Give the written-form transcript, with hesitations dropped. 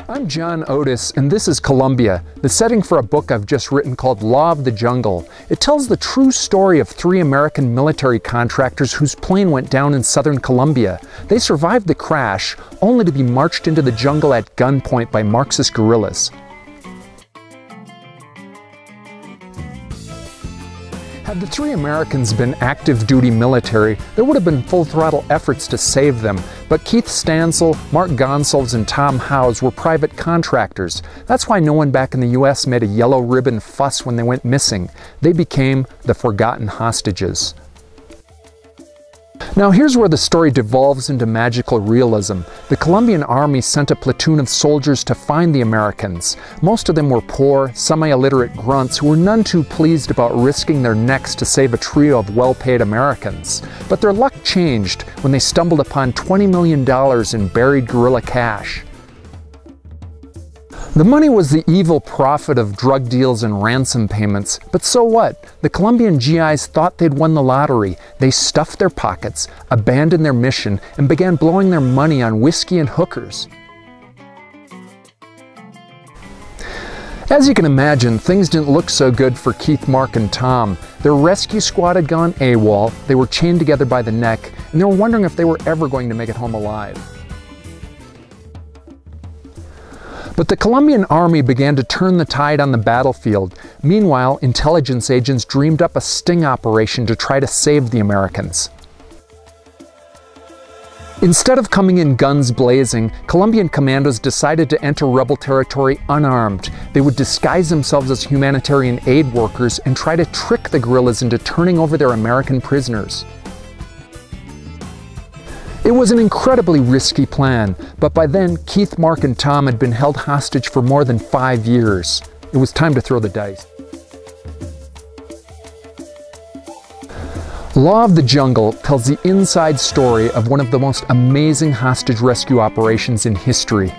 I'm John Otis, and this is Colombia, the setting for a book I've just written called Law of the Jungle. It tells the true story of 3 American military contractors whose plane went down in southern Colombia. They survived the crash, only to be marched into the jungle at gunpoint by Marxist guerrillas. Had the 3 Americans been active duty military, there would have been full-throttle efforts to save them, but Keith Stansel, Mark Gonsalves, and Tom Howes were private contractors. That's why no one back in the US made a yellow ribbon fuss when they went missing. They became the forgotten hostages. Now here's where the story devolves into magical realism. The Colombian army sent a platoon of soldiers to find the Americans. Most of them were poor, semi-illiterate grunts who were none too pleased about risking their necks to save a trio of well-paid Americans. But their luck changed when they stumbled upon $20 million in buried guerrilla cash. The money was the evil profit of drug deals and ransom payments, but so what? The Colombian GIs thought they'd won the lottery. They stuffed their pockets, abandoned their mission, and began blowing their money on whiskey and hookers. As you can imagine, things didn't look so good for Keith, Mark, and Tom. Their rescue squad had gone AWOL, they were chained together by the neck, and they were wondering if they were ever going to make it home alive. But the Colombian army began to turn the tide on the battlefield. Meanwhile, intelligence agents dreamed up a sting operation to try to save the Americans. Instead of coming in guns blazing, Colombian commandos decided to enter rebel territory unarmed. They would disguise themselves as humanitarian aid workers and try to trick the guerrillas into turning over their American prisoners. It was an incredibly risky plan, but by then Keith, Mark, and Tom had been held hostage for more than 5 years. It was time to throw the dice. Law of the Jungle tells the inside story of one of the most amazing hostage rescue operations in history.